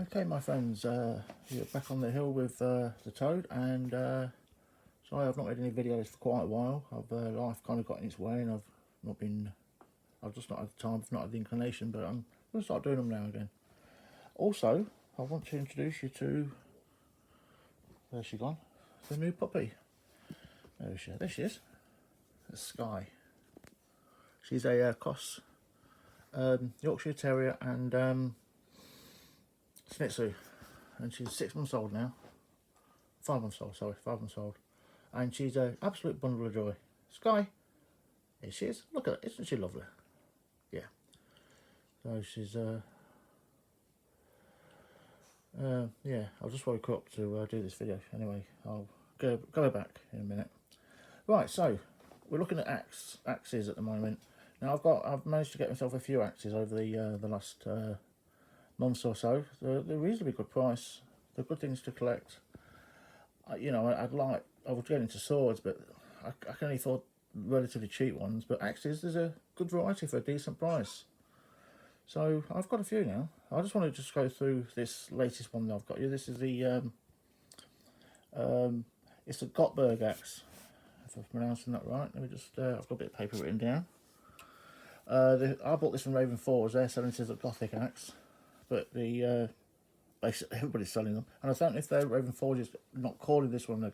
Okay, my friends, you're back on the hill with the Toad, and sorry I've not made any videos for quite a while. Life kind of got in its way, and I've just not had the time, I've not had the inclination, but I'm going to start doing them now again. Also, I want to introduce you to, where's she gone? The new puppy. There she is. It's Sky. She's a cross Yorkshire Terrier and Shih Tzu, and she's 6 months old now. 5 months old, sorry, 5 months old. And she's an absolute bundle of joy. Sky, here she is. Look at her, isn't she lovely? Yeah. So she's, yeah, I just woke up to do this video. Anyway, I'll go back in a minute. Right, so we're looking at axes at the moment. Now I've managed to get myself a few axes over the last months or so. They're reasonably good price. They're good things to collect. You know, I would get into swords, but I can only afford relatively cheap ones. But axes, there's a good variety for a decent price. So I've got a few now. I just want to just go through this latest one that I've got here. This is the it's a Gotland Axe, if I'm pronouncing that right. Let me just I've got a bit of paper written down. I bought this from Raven Forge. They're selling it as a Gothic Axe, but basically everybody's selling them. And I don't know if they're Raven Forge is not calling this one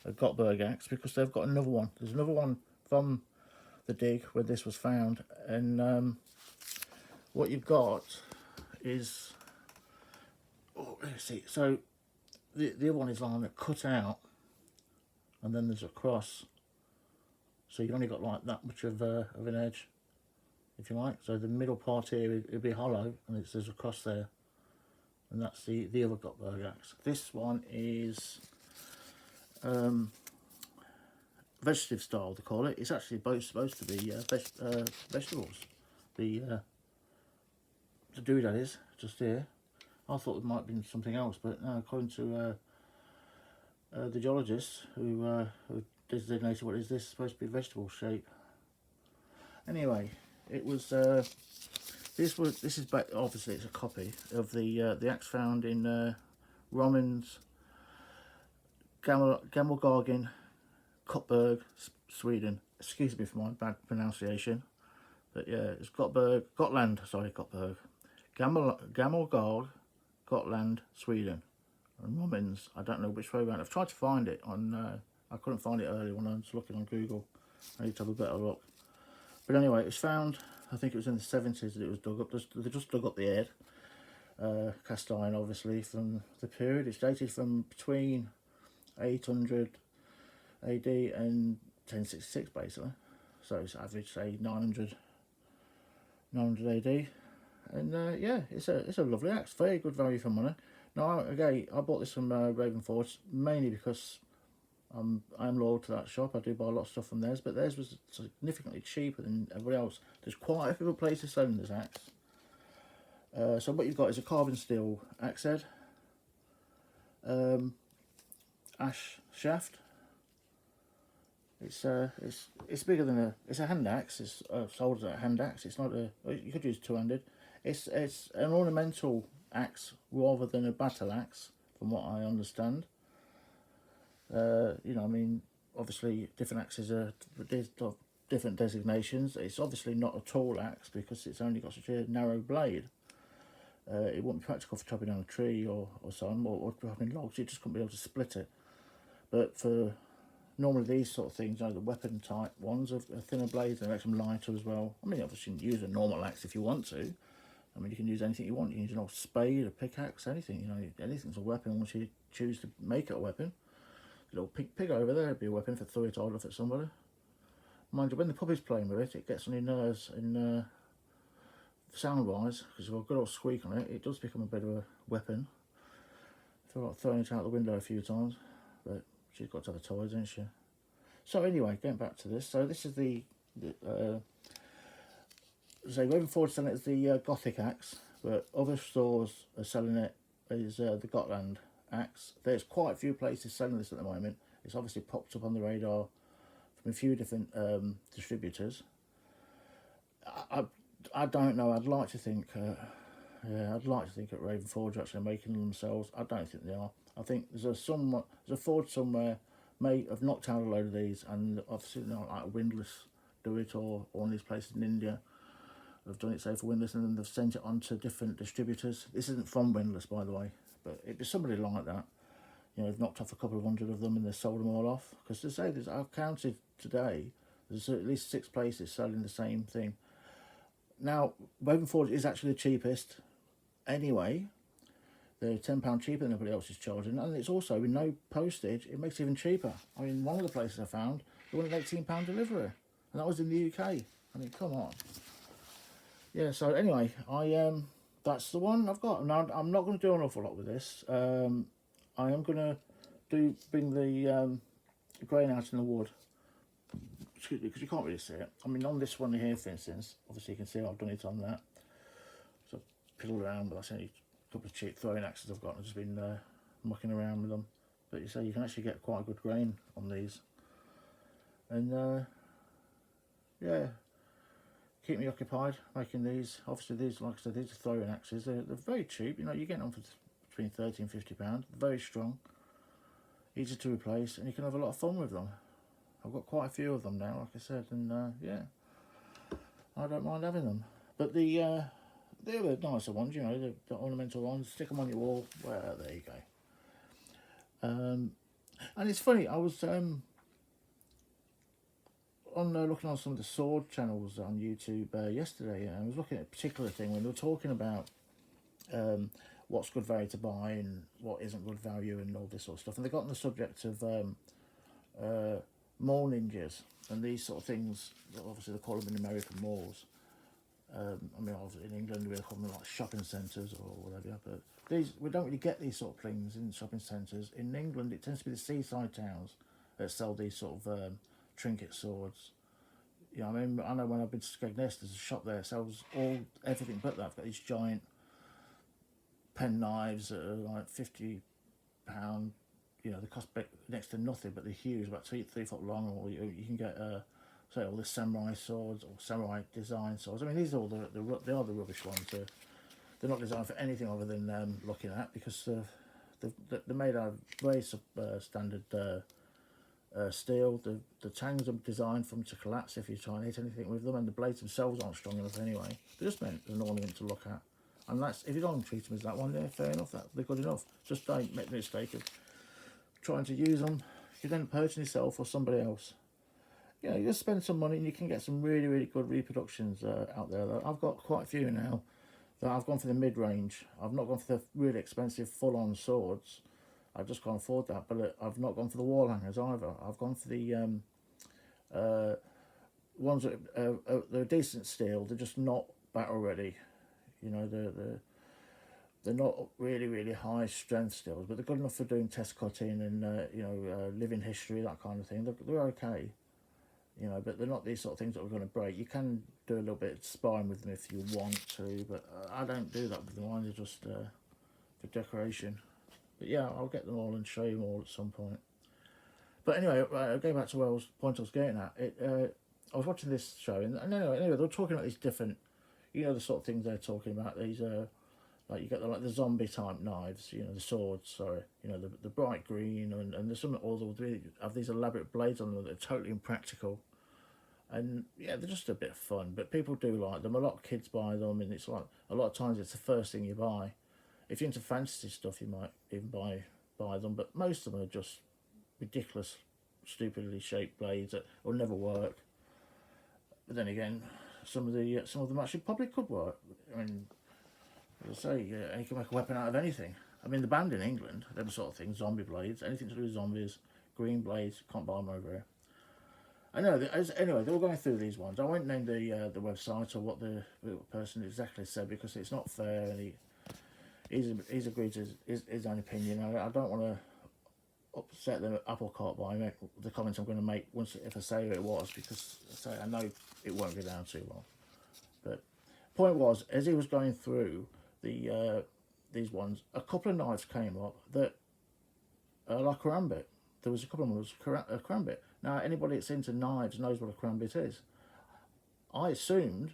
a Gotland Axe, because they've got another one. There's another one from the dig where this was found, and what you've got is, oh, let's see. So the other one is like cut out, and then there's a cross. So you've only got like that much of an edge, if you like. So the middle part here it'll be hollow, and there's a cross there, and that's the other Gotland Axe. This one is vegetative style, they call it. It's actually both supposed to be vegetables. The doodad is just here. I thought it might have been something else, but no, according to the geologist who designated what is this, supposed to be vegetable shape. Anyway, it was this is obviously it's a copy of the axe found in Romans Gammelgargen, Kottberg, Sweden. Excuse me for my bad pronunciation, but yeah, it's Gotland, Gammelgarg, Gotland, Sweden, and Romans. I don't know which way around. I've tried to find it on. I couldn't find it earlier when I was looking on Google. I need to have a better look. But anyway, it was found. I think it was in the 70s that it was dug up. They just dug up the head, cast iron, obviously, from the period. It's dated from between 800 AD and 1066, basically. So it's average, say, 900 AD. And yeah, it's a lovely axe. Very good value for money. Now, again, I bought this from Raven Forge mainly because I'm loyal to that shop. I do buy a lot of stuff from theirs, but theirs was significantly cheaper than everybody else. There's quite a few places selling this axe. So what you've got is a carbon steel axe head, ash shaft. It's bigger than it's a hand axe. It's sold as a hand axe. It's not you could use two-handed. It's an ornamental axe rather than a battle axe, from what I understand. You know, I mean, obviously different axes are different designations. It's obviously not a tall axe because it's only got such a narrow blade. It wouldn't be practical for chopping down a tree or something, or chopping logs. You just couldn't be able to split it. But for normally these sort of things, you know, the weapon type ones are thinner blades, and they make them lighter as well. I mean, obviously you can use a normal axe if you want to. I mean, you can use anything you want. You can use an old spade, a pickaxe, anything. You know, anything's a weapon once you choose to make it a weapon. A little pig over there would be a weapon if I threw it hard off at somebody. Mind you, when the puppy's playing with it, it gets on your nerves in sound-wise, because if I've got a good old squeak on it, it does become a bit of a weapon. I feel like throwing it out the window a few times, but she's got to have a toy, doesn't she? So anyway, getting back to this. So this is so Raven Forge selling it as the Gothic Axe, but other stores are selling it as the Gotland Axe. There's quite a few places selling this at the moment. It's obviously popped up on the radar from a few different distributors. I don't know. I'd like to think Yeah, I'd like to think that Raven Forge are actually making them themselves. I don't think they are. I think there's a forge somewhere may have knocked out a load of these, and obviously not like Windlass do it, or one of these places in India have done it, say for Windlass, and then they've sent it on to different distributors. This isn't from Windlass, by the way, but it'd be somebody like that. You know, they've knocked off a couple of hundred of them and they've sold them all off. Because to say this, I've counted today, there's at least 6 places selling the same thing. Now, Raven Forge is actually the cheapest anyway. They're £10 cheaper than everybody else is charging, and it's also with no postage. It makes it even cheaper. I mean, one of the places I found, they wanted £18 delivery, and that was in the UK. I mean, come on. Yeah. So anyway, that's the one I've got. Now, I'm not going to do an awful lot with this. I am going to bring the grain out in the wood. Excuse me, because you can't really see it. I mean, on this one here, for instance, obviously you can see I've done it on that. So I've piddled around, but that's only a couple of cheap throwing axes I've got. I've just been mucking around with them. But you say you can actually get quite a good grain on these. And yeah, keep me occupied making these. Obviously these, like I said, these are throwing axes. They're very cheap. You know, you're getting them for between £30 and £50. Very strong, easy to replace, and you can have a lot of fun with them. I've got quite a few of them now, like I said, and yeah, I don't mind having them. But the other nicer ones, you know, the ornamental ones, stick them on your wall. Well, there you go. And it's funny, I was on looking on some of the sword channels on YouTube yesterday, and I was looking at a particular thing when they were talking about what's good value to buy and what isn't good value and all this sort of stuff. And they got on the subject of mall ninjas and these sort of things. Obviously they call them in American malls. I mean, obviously in England we call them like shopping centres or whatever, but we don't really get these sort of things in shopping centres. In England it tends to be the seaside towns that sell these sort of trinket swords. You know, I mean, I know when I've been to Skegness, there's a shop there that sells everything but that. I've got these giant pen knives that are like £50. You know, they cost next to nothing, but they're huge, about 3 foot long. Or you can get, say, all the samurai swords or samurai design swords. I mean, these are all they are the rubbish ones. They're not designed for anything other than looking at, because they're made out of very standard steel. The tangs are designed for them to collapse if you try and hit anything with them, and the blades themselves aren't strong enough anyway. They're just meant as an ornament to look at. And that's, if you don't treat them as that one, yeah, fair enough, they're good enough. Just don't make the mistake of trying to use them. You then purchase yourself or somebody else. You know, you just spend some money and you can get some really, really good reproductions out there. I've got quite a few now that I've gone for the mid-range. I've not gone for the really expensive full-on swords. I just can't afford that. But I've not gone for the wall hangers either. I've gone for the ones that they're decent steel. They're just not battle ready. You know, they're not really, really high strength steels, but they're good enough for doing test cutting and you know, living history, that kind of thing. They're okay, you know, but they're not these sort of things that are going to break. You can do a little bit of sparring with them if you want to, but I don't do that with them. Mine are just for decoration. But yeah, I'll get them all and show you all at some point. But anyway, going back to where point I was getting at, I was watching this show, and anyway, they were talking about these different, you know, the sort of things they're talking about. These like you get the zombie type knives, you know, the swords. Sorry, you know, the bright green, and there's some all really have these elaborate blades on them that are totally impractical. And yeah, they're just a bit of fun, but people do like them. A lot of kids buy them, and it's like a lot of times it's the first thing you buy. If you're into fantasy stuff, you might even buy them, but most of them are just ridiculous, stupidly shaped blades that will never work. But then again, some of them actually probably could work. I mean, as I say, you can make a weapon out of anything. I mean, the band in England, them sort of things, zombie blades, anything to do with zombies, green blades, can't buy them over here. I know. Anyway, they were going through these ones. I won't name the website or what the person exactly said, because it's not fair, and he's agreed to his own opinion. I don't want to upset the apple cart by the comments I'm going to make if I say who it was, because I know it won't go down too well. But point was, as he was going through these ones, a couple of knives came up that are like karambit. There was a couple of them that was karambit. Now, anybody that's into knives knows what a karambit is. I assumed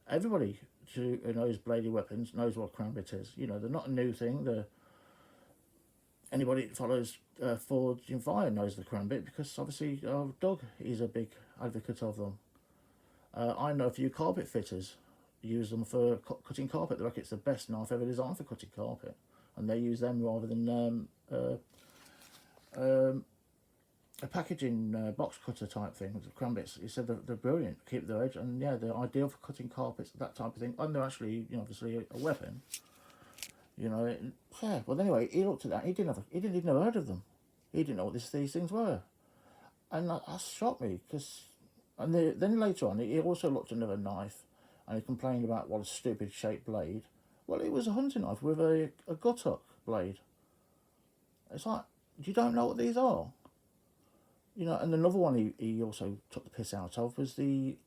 everybody who knows bladed weapons knows what Crambit is. You know, they're not a new thing. Anybody that follows Forged in Fire knows the Crambit because obviously Doug is a big advocate of them. I know a few carpet fitters use them for cutting carpet. They reckon it's the best knife ever designed for cutting carpet, and they use them rather than a packaging box cutter type thing. The Crambits, he said they're brilliant, keep their edge, and yeah, they're ideal for cutting carpets, that type of thing. And they're actually, you know, obviously a weapon. You know, yeah. Well, anyway, he looked at that. He didn't even have heard of them. He didn't know what these things were, and that shocked me because. And then later on, he also looked at another knife, and he complained about what a stupid shaped blade. Well, it was a hunting knife with a guthook blade. It's like, you don't know what these are. You know, and another one he also took the piss out of was the,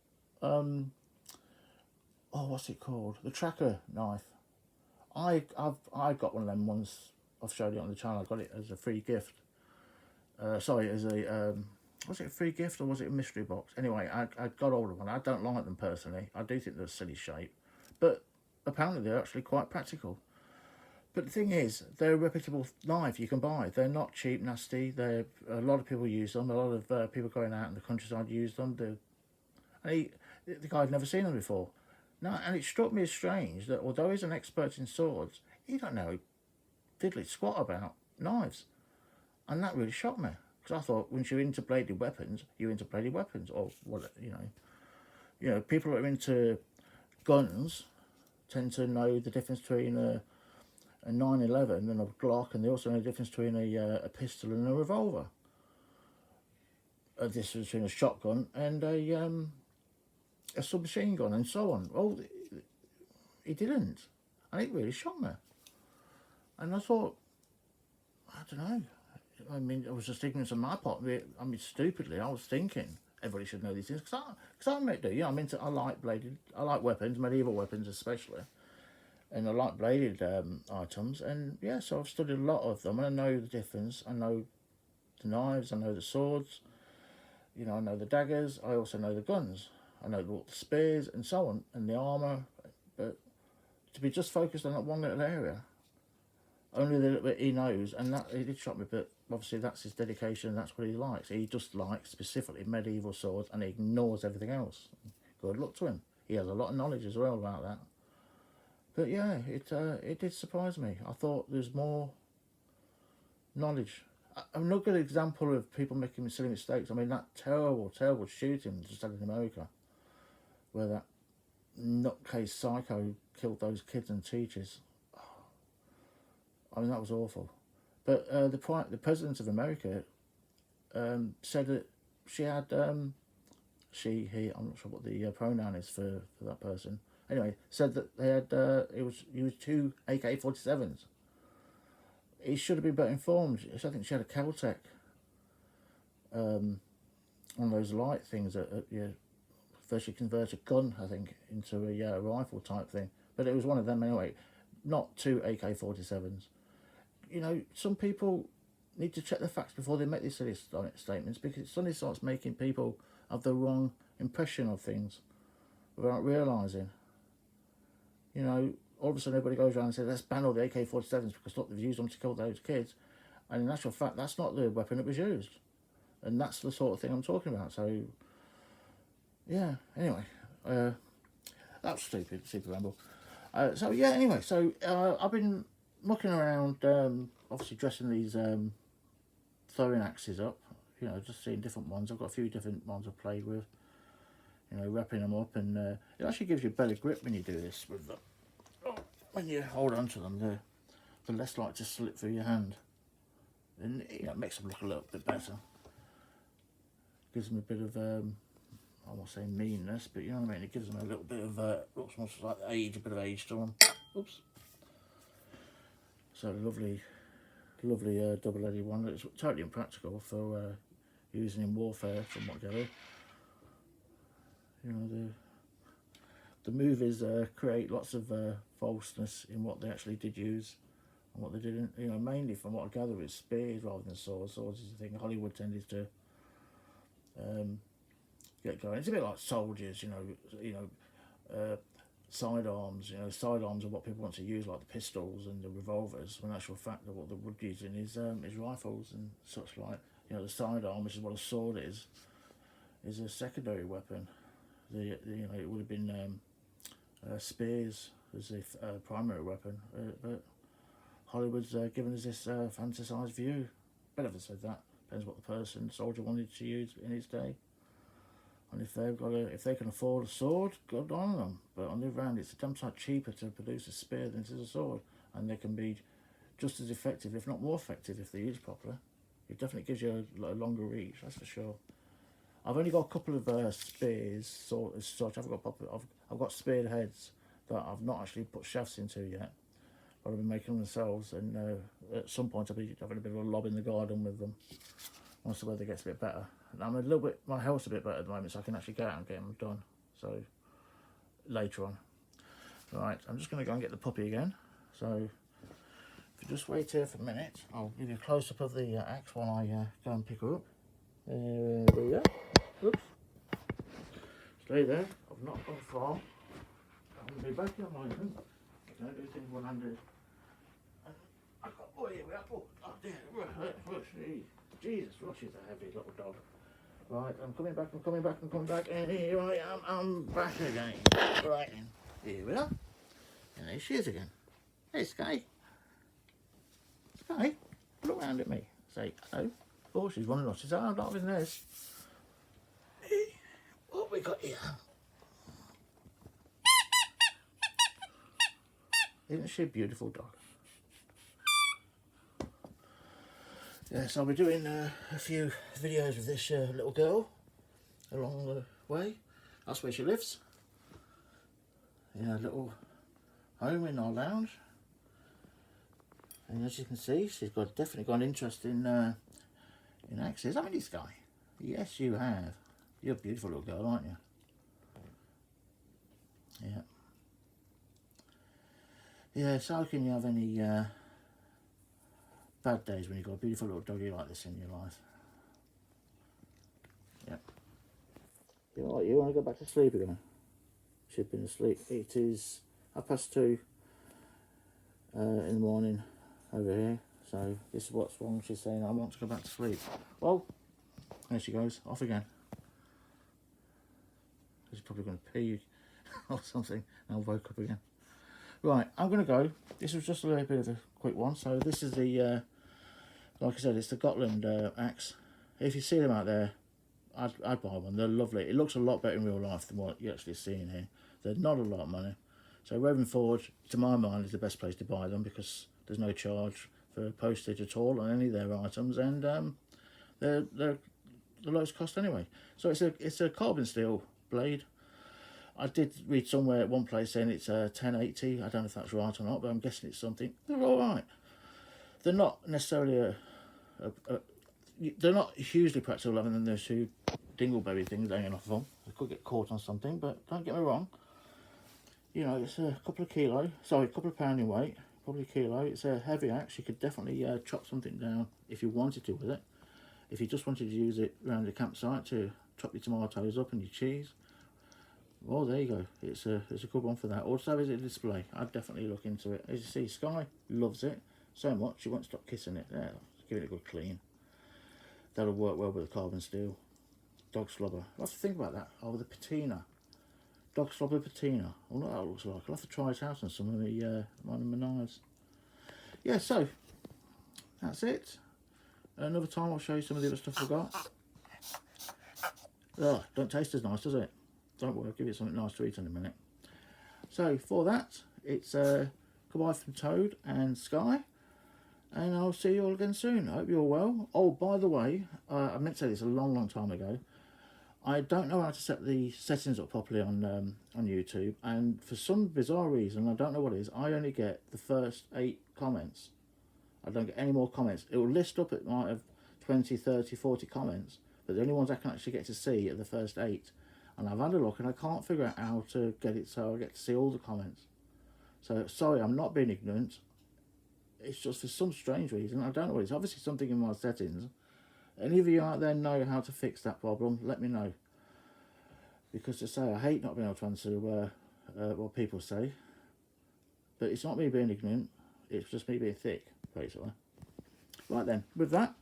what's it called? The tracker knife. I got one of them once. I've showed it on the channel. I got it as a free gift. As a was it a free gift or was it a mystery box? Anyway, I got hold of one. I don't like them personally. I do think they're a silly shape, but apparently they're actually quite practical. But the thing is, they're a reputable knife you can buy. They're not cheap, nasty. A lot of people use them. A lot of people going out in the countryside use them. The guy had never seen them before. No, and it struck me as strange that although he's an expert in swords, he don't know diddly squat about knives, and that really shocked me. Because I thought, once you're into bladed weapons, you're into bladed weapons, or what, you know, people that are into guns tend to know the difference between a 911 and a Glock, and they also know the difference between a pistol and a revolver. A difference between a shotgun and a submachine gun, and so on. Well, he didn't, and it really shocked me. And I thought, I don't know. I mean, it was just ignorance on my part. I mean, stupidly, I was thinking everybody should know these things because I do. You know, I like weapons, medieval weapons especially, and I like bladed items. And yeah, so I've studied a lot of them, and I know the difference. I know the knives, I know the swords. You know, I know the daggers. I also know the guns. I know the spears and so on, and the armor. But to be just focused on that one little area. Only the little bit he knows, and that it did shock me, but obviously that's his dedication, that's what he likes. He just likes specifically medieval swords, and he ignores everything else. Good luck to him. He has a lot of knowledge as well about that. But yeah, it did surprise me. I thought there's more knowledge. Another good example of people making silly mistakes. I mean, that terrible shooting just had in America, where that nutcase psycho killed those kids and teachers. I mean, that was awful. But the president of America said that she had, she, he, I'm not sure what the pronoun is for that person. Anyway, said that they had, used 2 AK-47s. He should have been better informed. I think she had a Caltech, one of those light things that virtually convert a gun, I think, into a rifle type thing. But it was one of them anyway, not 2 AK-47s. You know, some people need to check the facts before they make these silly statements, because it suddenly starts making people have the wrong impression of things without realising. You know, all of a sudden everybody goes around and says, let's ban all the AK-47s because look, they've used them to kill those kids. And in actual fact, that's not the weapon that was used. And that's the sort of thing I'm talking about. So, yeah, anyway, that's stupid ramble. So, yeah, anyway, so I've been mucking around, obviously dressing these throwing axes up, you know, just seeing different ones. I've got a few different ones I've played with, you know, wrapping them up, and it actually gives you a better grip when you do this with them. When you hold on to them, they're less likely to slip through your hand, and you know, it makes them look a little bit better. Gives them a bit of I won't say meanness, but you know what I mean. It gives them a little bit of looks almost like age, a bit of age to them. Oops. So lovely double-edged one. It's totally impractical for using in warfare, from what I gather. You know, the movies create lots of falseness in what they actually did use and what they didn't. You know, mainly from what I gather, it's spears rather than swords. Swords is the thing Hollywood tended to get going. It's a bit like soldiers, you know. sidearms. You know, sidearms are what people want to use, like the pistols and the revolvers. When in actual fact, that what they would use in is rifles and such like. You know, the sidearm, which is what a sword is a secondary weapon. You know, it would have been spears as a primary weapon, but Hollywood's given us this fantasized view. Better have said that. Depends what the person, soldier, wanted to use in his day. And if they can afford a sword, good on them. But on the other hand, it's a damn sight cheaper to produce a spear than it is a sword, and they can be just as effective, if not more effective, if they're used properly. It definitely gives you a longer reach, that's for sure. I've only got a couple of spears, sort as such. I've got spear heads that I've not actually put shafts into yet, but I've been making them themselves. And at some point, I'll be having a bit of a lob in the garden with them once the weather gets a bit better. And I'm a little bit, my health's a bit better at the moment, so I can actually get out and get them done. So later on, right? I'm just going to go and get the puppy again. So if you just wait here for a minute, I'll give you a close up of the axe while I go and pick her up. There we go. Oops. Stay there. I've not gone far. I'm going to be back in a moment. Don't do things one-handed. Oh, here we are. Oh dear. Jesus, Rush is a heavy little dog. Right, I'm coming back, and here I am. I'm back again. Right then. Here we are. And there she is again. Hey, Sky. Sky, look round at me. Say hello. Oh, she's running off. She's like, I'm not having this. What we got here? Isn't she a beautiful dog? Yes, I'll be doing a few videos with this little girl along the way. That's where she lives. In a little home in our lounge. And as you can see, she's definitely got an interest in axes, haven't you, Sky? Yes, you have. You're a beautiful little girl, aren't you? Yeah. Yeah, so how can you have any bad days when you've got a beautiful little doggy like this in your life? Yeah. You know what, you want to go back to sleep again? She's been asleep. It is 2:30 in the morning over here. So this is what's wrong. She's saying, I want to go back to sleep. Well, there she goes, off again. She's probably going to pee or something. And I woke up again. Right, I'm going to go. This was just a little bit of a quick one. So this is the, like I said, it's the Gotland Axe. If you see them out there, I'd buy one. They're lovely. It looks a lot better in real life than what you actually see in here. They're not a lot of money. So Forge, to my mind, is the best place to buy them because there's no charge for postage at all on any of their items, and they're the lowest cost anyway. So it's a carbon steel blade. I did read somewhere at one place saying it's 1080. I don't know if that's right or not, but I'm guessing it's something. They're all right. They're not necessarily they're not hugely practical other than those two dingleberry things hanging off of them. They could get caught on something, but don't get me wrong. You know, it's a couple of pound in weight, probably a kilo. It's a heavy axe. You could definitely chop something down if you wanted to with it. If you just wanted to use it around the campsite to chop your tomatoes up and your cheese, well, there you go. It's a good one for that. Also, is it a display? I'd definitely look into it. As you see, Sky loves it so much she won't stop kissing it. There, give it a good clean. That'll work well with the carbon steel. Dog slobber. I'll have to think about that. Oh, the patina. Dog slobber patina. I wonder what that looks like. I'll have to try it out on some of one of my knives. Yeah, so that's it. Another time I'll show you some of the other stuff I've got. Oh, don't taste as nice, does it? Don't worry, I'll give you something nice to eat in a minute. So for that, it's goodbye from Toad and Sky, and I'll see you all again soon. I hope you're well. Oh, by the way, I meant to say this a long time ago. I don't know how to set the settings up properly on YouTube, and for some bizarre reason, I don't know what it is, I only get the first 8 comments. I don't get any more comments. It will list up, it might have 20, 30, 40 comments, but the only ones I can actually get to see are the first 8. And I've had a look and I can't figure out how to get it so I get to see all the comments. So, sorry, I'm not being ignorant. It's just for some strange reason. I don't know what it is. Obviously something in my settings. Any of you out there know how to fix that problem, let me know. Because to say, I hate not being able to answer what people say. But it's not me being ignorant, it's just me being thick, basically. Right then, with that,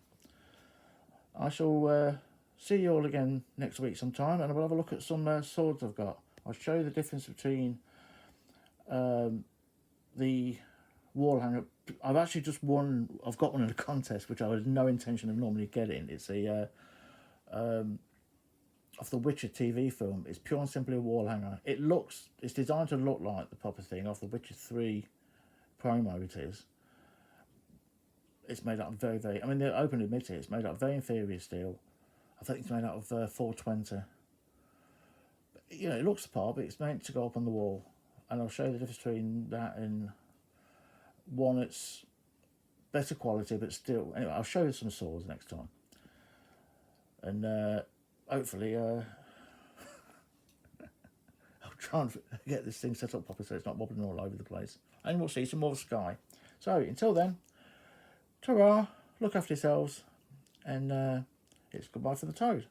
I shall see you all again next week sometime, and we'll have a look at some swords I've got. I'll show you the difference between the wall hanger. I've actually just won, I've got one in a contest, which I had no intention of normally getting. It's a of the Witcher TV film. It's pure and simply a wall hanger. It's designed to look like the proper thing off the Witcher 3 promo it is. It's made out of very, very, I mean, they openly admit it, it's made out of very inferior steel. I think it's made out of 420. You know, it looks the part, but it's meant to go up on the wall. And I'll show you the difference between that and one that's better quality, but still, anyway, I'll show you some swords next time. And hopefully, I'll try and get this thing set up properly so it's not wobbling all over the place. And we'll see some more sky. So, until then, ta-ra, look after yourselves, and it's goodbye for the toad.